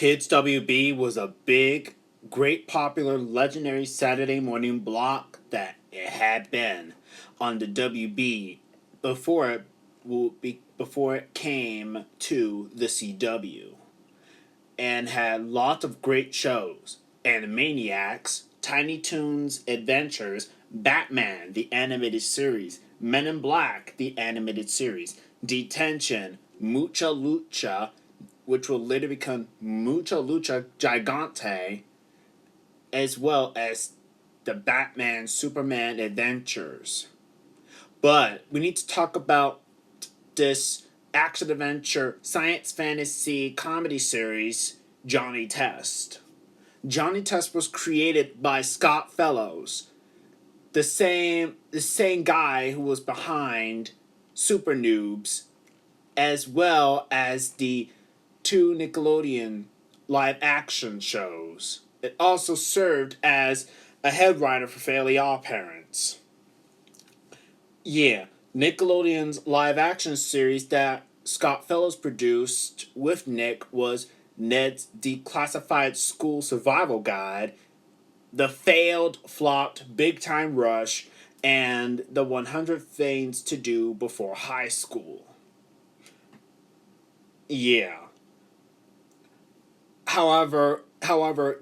Kids WB was a big, great popular legendary Saturday morning block that it had been on the WB before it came to the CW, and had lots of great shows: Animaniacs, Tiny Toons Adventures, Batman the animated series, Men in Black the animated series, Detention, Mucha Lucha, which will later become Mucha Lucha Gigante, as well as the Batman Superman Adventures. But we need to talk about this action adventure science fantasy comedy series, Johnny Test. Johnny Test was created by Scott Fellows, the same guy who was behind Super Noobs, as well as the two Nickelodeon live action shows. It also served as a head writer for Fairly Odd Parents. Yeah, Nickelodeon's live action series that Scott Fellows produced with Nick was Ned's Declassified School Survival Guide, The Failed Flopped Big Time Rush, and The 100 Things to Do Before High School. Yeah. However,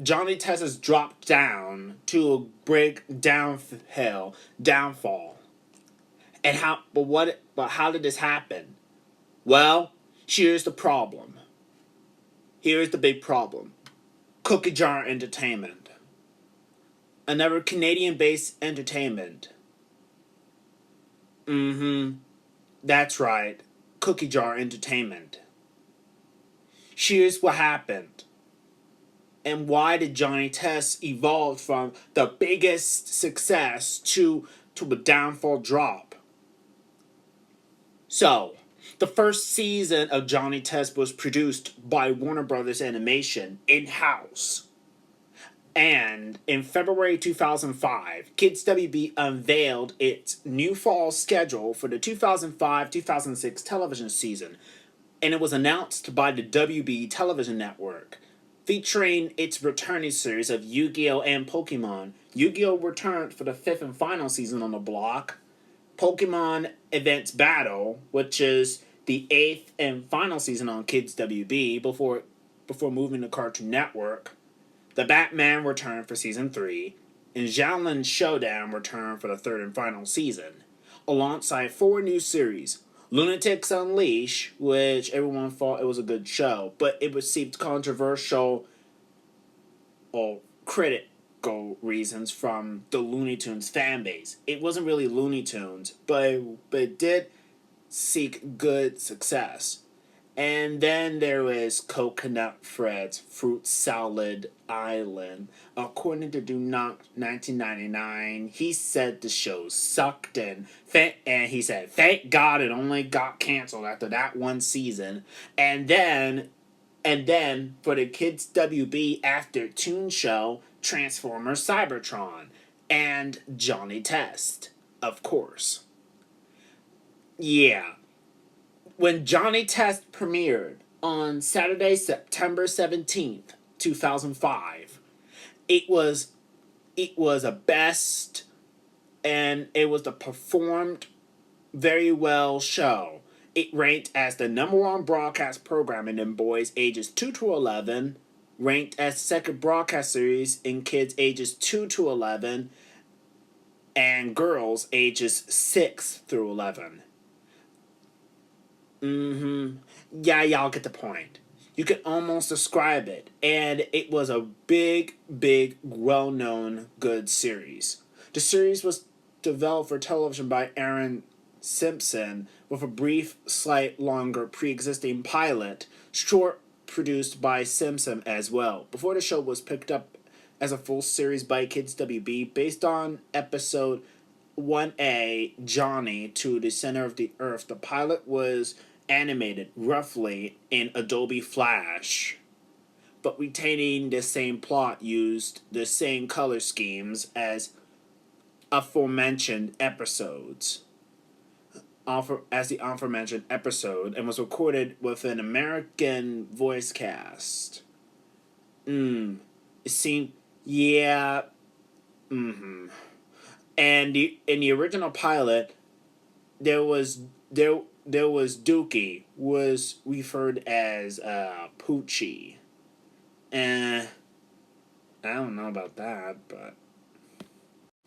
Johnny Test has dropped down to a downfall. And how did this happen? Well, here's the problem. Here's the big problem. Cookie Jar Entertainment. Another Canadian-based entertainment. That's right. Cookie Jar Entertainment. Here's what happened. And why did Johnny Test evolve from the biggest success to a downfall drop? So, the first season of Johnny Test was produced by Warner Brothers Animation in-house. And in February 2005, Kids WB unveiled its new fall schedule for the 2005-2006 television season, and it was announced by the WB television network, featuring its returning series of Yu-Gi-Oh! And Pokemon. Yu-Gi-Oh! Returned for the 5th and final season on the block. Pokemon Advance Battle, which is the 8th and final season on Kids WB before moving to Cartoon Network. The Batman returned for season 3, and Xiaolin Showdown returned for the 3rd and final season, alongside 4 new series: Lunatics Unleash, which everyone thought it was a good show, but it received controversial or critical reasons from the Looney Tunes fan base. It wasn't really Looney Tunes, but it did seek good success. And then there was Coconut Fred's Fruit Salad Island. According to Do Not 1999, he said the show sucked, and he said, thank God it only got canceled after that one season. And then for the Kids WB After Toon show, Transformers Cybertron, and Johnny Test, of course. Yeah. When Johnny Test premiered on Saturday, September 17th, 2005, it was a best, and it was a performed very well show. It ranked as the #1 broadcast program in boys ages 2 to 11, ranked as second broadcast series in kids ages 2 to 11, and girls ages 6 through 11. Yeah, y'all get the point. You can almost describe it, and it was a big, well-known, good series. The series was developed for television by Aaron Simpson, with a brief, slight longer pre-existing pilot, short produced by Simpson as well, before the show was picked up as a full series by Kids WB based on episode 1A, Johnny to the Center of the Earth. The pilot was animated roughly in Adobe Flash, but retaining the same plot, used the same color schemes as aforementioned episodes. As the aforementioned episode, and was recorded with an American voice cast. It seemed, yeah, and in the original pilot, there was there was Dookie was referred as Poochie. Eh, I don't know about that, but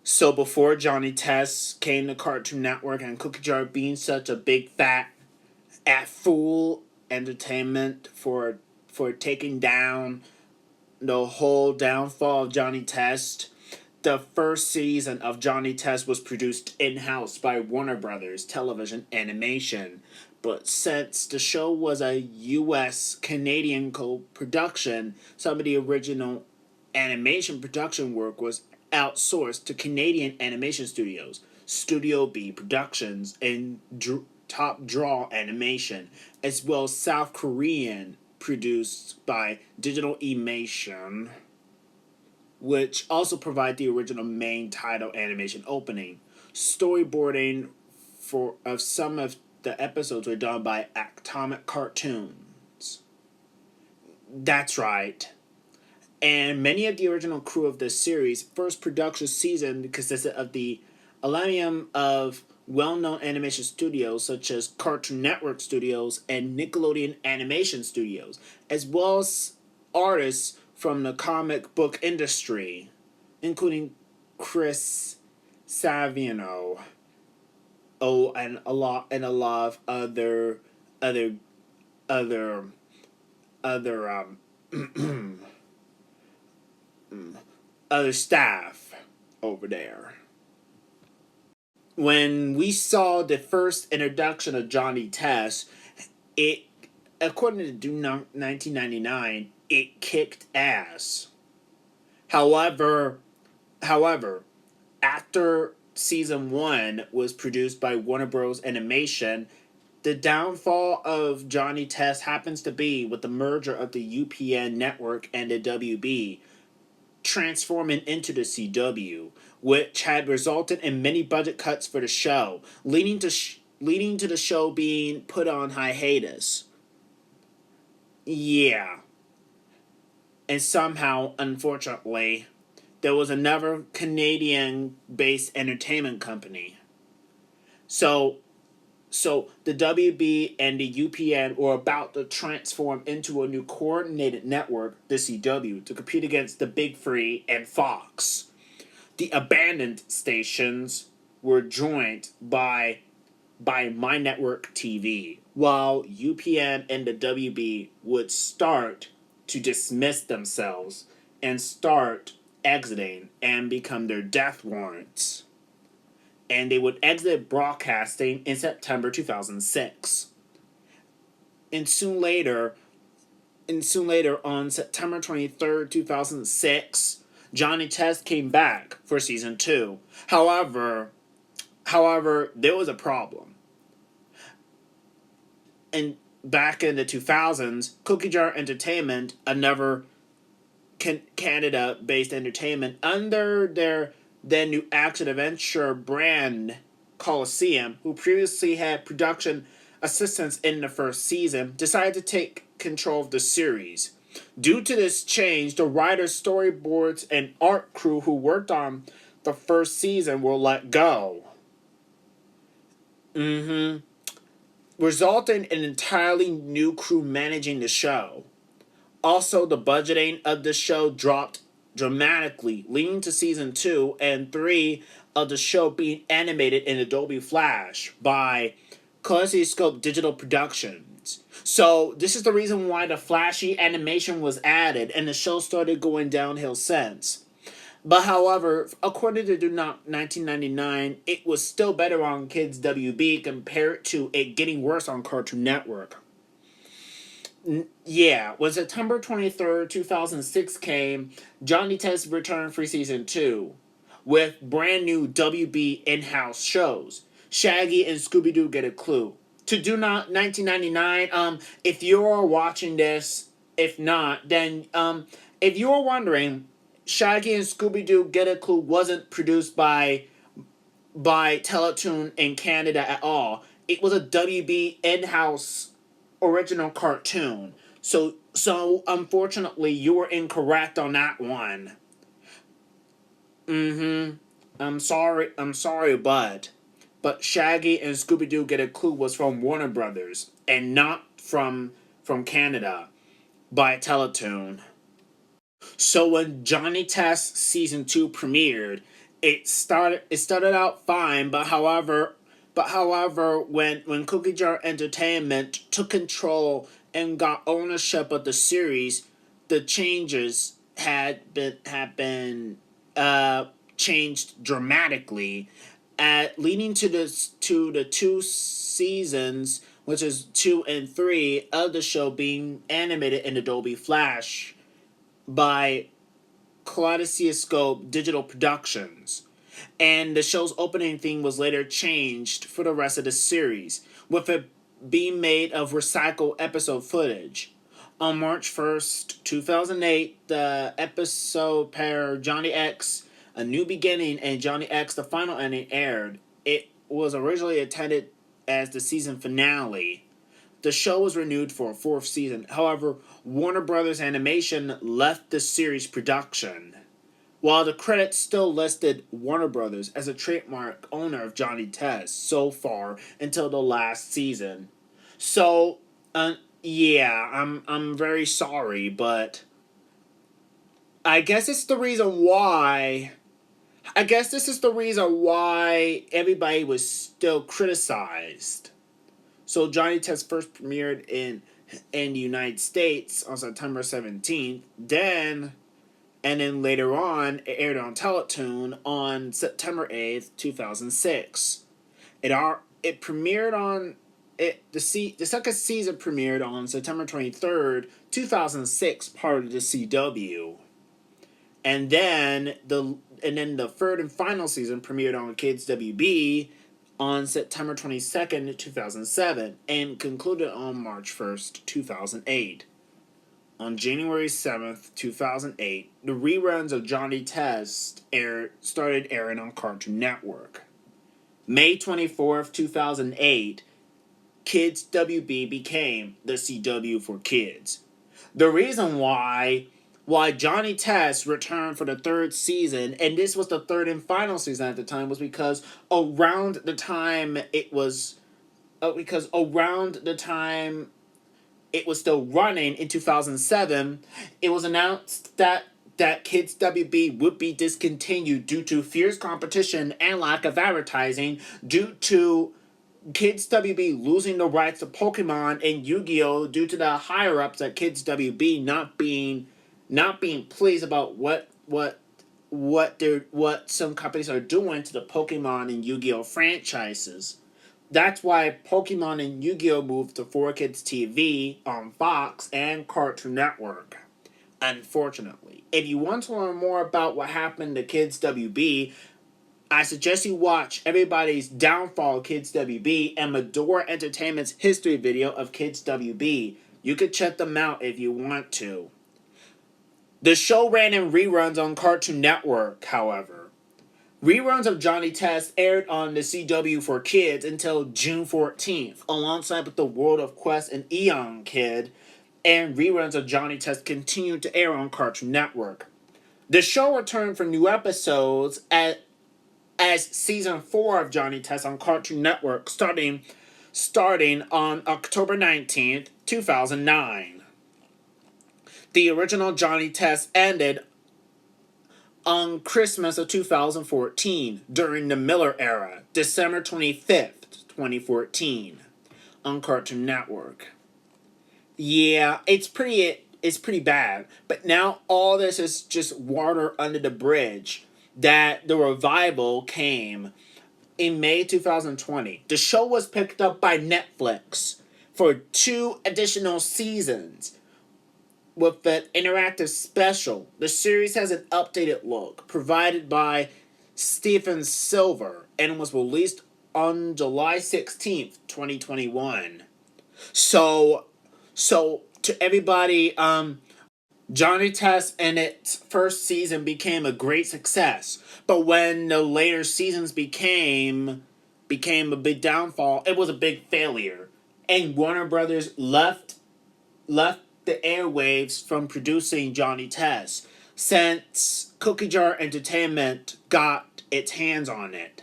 so before Johnny Test came to Cartoon Network and Cookie Jar being such a big fat at full entertainment for taking down the whole downfall of Johnny Test. The first season of Johnny Test was produced in-house by Warner Brothers Television Animation, but since the show was a US Canadian co-production, some of the original animation production work was outsourced to Canadian animation studios, Studio B Productions and Top Draw Animation, as well as South Korean produced by Digital Animation, which also provide the original main title animation opening. Storyboarding of some of the episodes were done by Atomic Cartoons. That's right. And many of the original crew of this series' first production season consisted of the alumnium of well-known animation studios such as Cartoon Network Studios and Nickelodeon Animation Studios, as well as artists from the comic book industry, including Chris Savino, and a lot of other other other other staff over there. When we saw the first introduction of Johnny Test, it, according to Dune 1999, it kicked ass. However, after season 1 was produced by Warner Bros. Animation, the downfall of Johnny Test happens to be with the merger of the UPN network and the WB, transforming into the CW, which had resulted in many budget cuts for the show, leading to the show being put on hiatus. Yeah. And somehow, unfortunately, there was another Canadian-based entertainment company. So the WB and the UPN were about to transform into a new coordinated network, the CW, to compete against the Big Three and Fox. The abandoned stations were joined by My Network TV, while UPN and the WB would start to dismiss themselves and start exiting and become their death warrants. And they would exit broadcasting in September 2006. And soon later, on September 23rd, 2006, Johnny Test came back for season 2. However, there was a problem. And back in the 2000s, Cookie Jar Entertainment, another Canada-based entertainment, under their new action-adventure brand, Coliseum, who previously had production assistants in the first season, decided to take control of the series. Due to this change, the writers, storyboards, and art crew who worked on the first season were let go. Resulting in an entirely new crew managing the show. Also, the budgeting of the show dropped dramatically, leading to season 2 and 3 of the show being animated in Adobe Flash by Kaleidoscope Digital Productions. So this is the reason why the flashy animation was added and the show started going downhill since. But however, according to Dune 1999, it was still better on Kids WB compared to it getting worse on Cartoon Network. Yeah, when September 23rd, 2006 came, Johnny Test returned for season 2 with brand new WB in-house shows. Shaggy and Scooby-Doo Get a Clue. To Dune 1999, if you're watching this, if not, then if you're wondering, Shaggy and Scooby-Doo Get a Clue wasn't produced by Teletoon in Canada at all. It was a WB in-house original cartoon. So unfortunately, you were incorrect on that one. Mm-hmm. I'm sorry, but Shaggy and Scooby Doo Get a Clue was from Warner Brothers and not from Canada by Teletoon. So when Johnny Test season 2 premiered, it started out fine, but however when Cookie Jar Entertainment took control and got ownership of the series, the changes had been uh changed dramatically, leading to the two seasons, which is 2 and 3 of the show being animated in Adobe Flash by Kaleidoscope Digital Productions. And the show's opening theme was later changed for the rest of the series, with it being made of recycled episode footage. On March 1st, 2008, the episode pair Johnny X A New Beginning and Johnny X The Final Ending aired. It was originally intended as the season finale. The show was renewed for a 4th season. However, Warner Brothers Animation left the series production, while the credits still listed Warner Brothers as a trademark owner of Johnny Test so far until the last season. So, yeah, I'm very sorry, but I guess it's the reason why. I guess this is the reason why everybody was still criticized. So Johnny Test first premiered in the United States on September 17th, and then later on it aired on Teletoon on September 8th, 2006. It premiered on the second season premiered on September 23rd, 2006, part of the CW. And then the third and final season premiered on Kids WB on September 22nd, 2007, and concluded on March 1st, 2008. On January 7th, 2008, the reruns of Johnny Test started airing on Cartoon Network. May 24th, 2008, Kids WB became the CW for kids. The reason why Johnny Test returned for the 3rd season, and this was the 3rd and final season at the time, was because around the time it was still running in 2007, it was announced that Kids WB would be discontinued due to fierce competition and lack of advertising, due to Kids WB losing the rights to Pokemon and Yu-Gi-Oh! Due to the higher ups at Kids WB not being pleased about what some companies are doing to the Pokemon and Yu-Gi-Oh! Franchises. That's why Pokemon and Yu-Gi-Oh! Moved to 4Kids TV on Fox and Cartoon Network. Unfortunately, if you want to learn more about what happened to Kids WB, I suggest you watch Everybody's Downfall of Kids WB and Medora Entertainment's history video of Kids WB. You could check them out if you want to. The show ran in reruns on Cartoon Network, however. Reruns of Johnny Test aired on the CW for kids until June 14th, alongside with The World of Quest and Eon Kid, and reruns of Johnny Test continued to air on Cartoon Network. The show returned for new episodes as season 4 of Johnny Test on Cartoon Network, starting on October 19th, 2009. The original Johnny Test ended on Christmas of 2014 during the Miller era, December 25th, 2014, on Cartoon Network. Yeah, it's pretty bad, but now all this is just water under the bridge that the revival came in May 2020. The show was picked up by Netflix for 2 additional seasons with an interactive special. The series has an updated look provided by Stephen Silver and was released on July 16th, 2021. So to everybody, Johnny Test in its first season became a great success, but when the later seasons became a big downfall, it was a big failure, and Warner Brothers left the airwaves from producing Johnny Test since Cookie Jar Entertainment got its hands on it.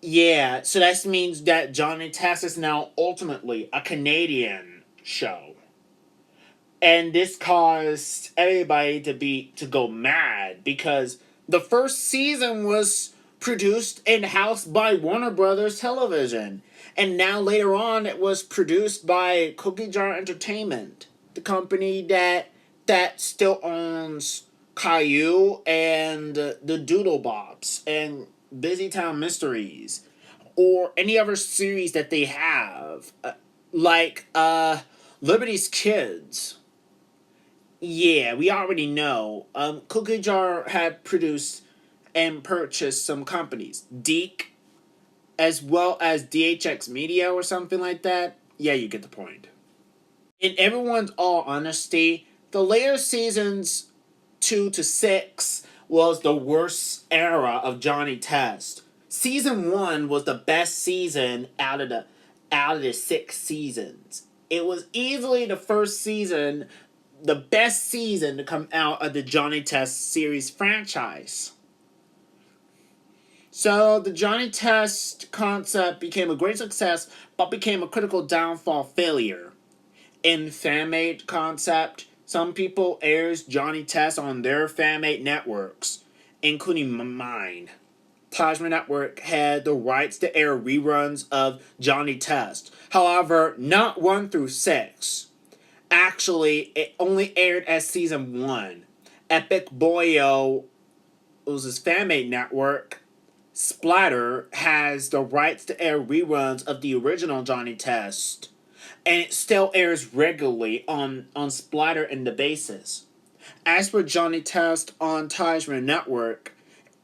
Yeah, so that means that Johnny Test is now ultimately a Canadian show. And this caused everybody to go mad because the first season was produced in-house by Warner Brothers Television. And now later on it was produced by Cookie Jar Entertainment, the company that still owns Caillou and the Doodle Bops and Busy Town Mysteries or any other series that they have, like Liberty's Kids. Yeah, we already know. Cookie Jar had produced and purchased some companies. Deke, as well as DHX Media or something like that. Yeah, you get the point. In everyone's all honesty, the later seasons 2 to 6 was the worst era of Johnny Test. Season 1 was the best season out of the 6 seasons. It was easily the first season, the best season to come out of the Johnny Test series franchise. So the Johnny Test concept became a great success, but became a critical downfall failure. In fan-made concept, some people airs Johnny Test on their fan-made networks, including mine. Plasma Network had the rights to air reruns of Johnny Test. However, not 1 through 6. Actually, it only aired as season 1. Epic Boyo was his fan-made network. Splatter has the rights to air reruns of the original Johnny Test. And it still airs regularly on Splatter and the Basis. As for Johnny Test on Tajman Network,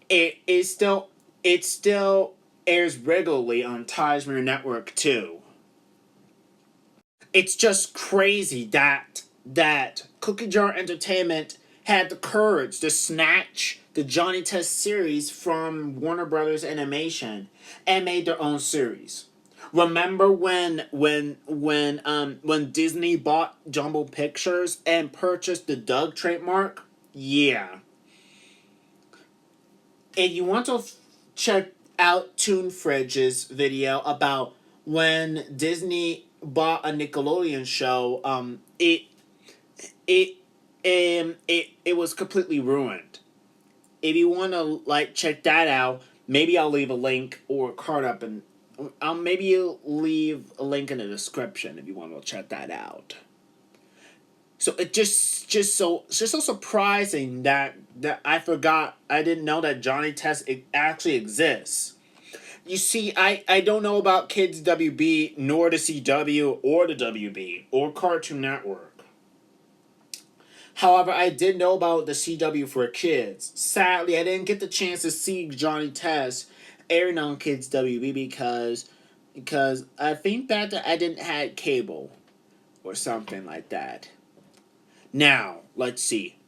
it still airs regularly on Tajman Network too. It's just crazy that Cookie Jar Entertainment had the courage to snatch the Johnny Test series from Warner Brothers Animation and made their own series. Remember when Disney bought Jumbo Pictures and purchased the Doug trademark? Yeah. If you want to check out ToonFridge's video about when Disney bought a Nickelodeon show, it was completely ruined. If you want to check that out, maybe I'll leave a link or a card up, and maybe you'll leave a link in the description if you want to check that out. So it's just so surprising that I didn't know that Johnny Test actually exists. You see, I don't know about Kids WB, nor the CW, or the WB, or Cartoon Network. However, I did know about the CW for kids. Sadly, I didn't get the chance to see Johnny Test airing on Kids WB because I think that I didn't have cable or something like that. Now, let's see.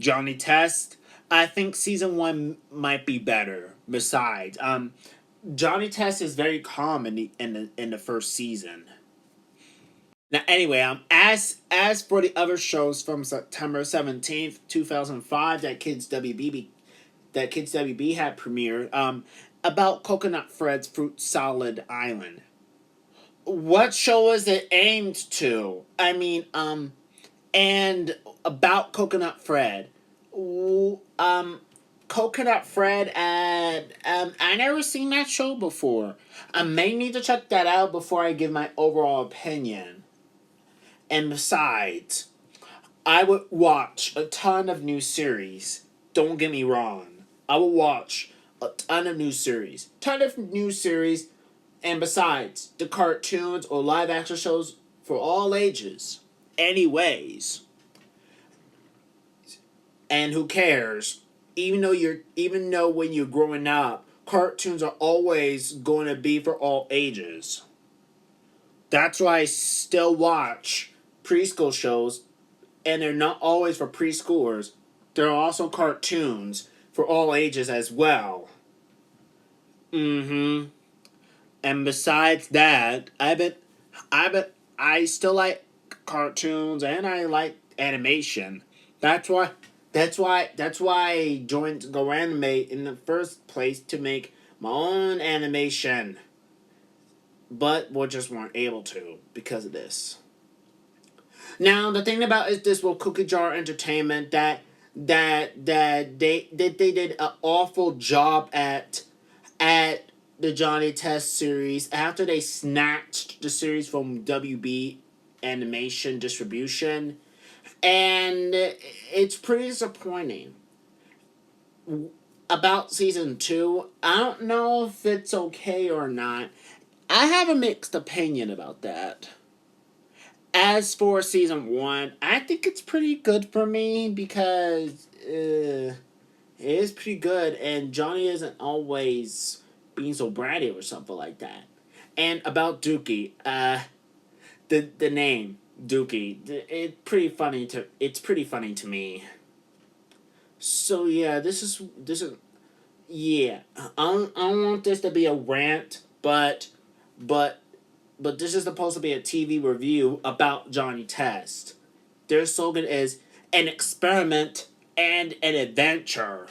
Johnny Test, I think season 1 might be better. Besides, Johnny Test is very calm in the first season. Now, anyway, as for the other shows from September 17th, 2005 that Kids WB had premiered, about Coconut Fred's Fruit Salad Island. What show was it aimed to? I mean, and about Coconut Fred. Coconut Fred, and I never seen that show before. I may need to check that out before I give my overall opinion. And besides, I would watch a ton of new series. Don't get me wrong. I will watch a ton of new series. And besides, the cartoons or live action shows for all ages. Anyways. And who cares? Even though when you're growing up, cartoons are always going to be for all ages. That's why I still watch preschool shows, and they're not always for preschoolers. There are also cartoons for all ages as well. And besides that, I still like cartoons and I like animation. That's why I joined Go Animate in the first place, to make my own animation. But we just weren't able to because of this. Now the thing about is this will Cookie Jar Entertainment that they did an awful job at the Johnny Test series after they snatched the series from WB Animation Distribution, and it's pretty disappointing. About season 2, I don't know if it's okay or not. I have a mixed opinion about that. As for season 1, I think it's pretty good for me because it is pretty good, and Johnny isn't always being so bratty or something like that. And about Dookie, the name Dookie, it's pretty funny to me. So yeah, this is yeah. I don't want this to be a rant, but this is supposed to be a TV review about Johnny Test. Their slogan is an experiment and an adventure.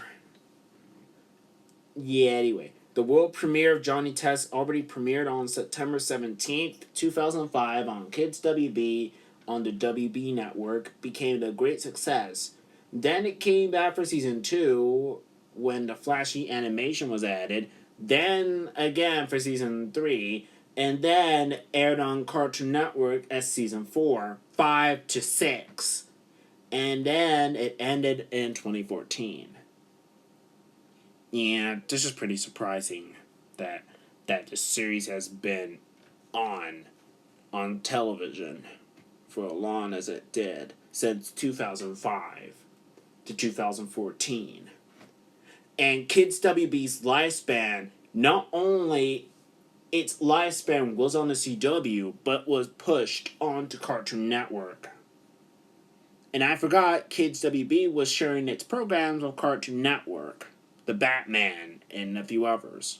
Yeah, anyway. The world premiere of Johnny Test already premiered on September 17th, 2005 on Kids WB on the WB network, became a great success. Then it came back for season 2 when the flashy animation was added, then again for season 3, and then aired on Cartoon Network as season 4, 5 to 6. And then it ended in 2014. Yeah, this is pretty surprising that the series has been on television for as long as it did, since 2005 to 2014. And Kids WB's lifespan, not only its lifespan was on the CW, but was pushed onto Cartoon Network. And I forgot Kids WB was sharing its programs on Cartoon Network, The Batman, and a few others.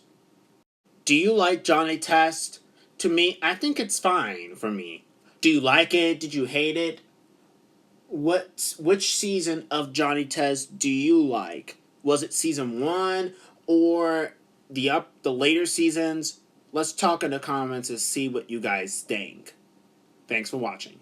Do you like Johnny Test? To me, I think it's fine for me. Do you like it? Did you hate it? Which season of Johnny Test do you like? Was it season 1 or the later seasons? Let's talk in the comments and see what you guys think. Thanks for watching.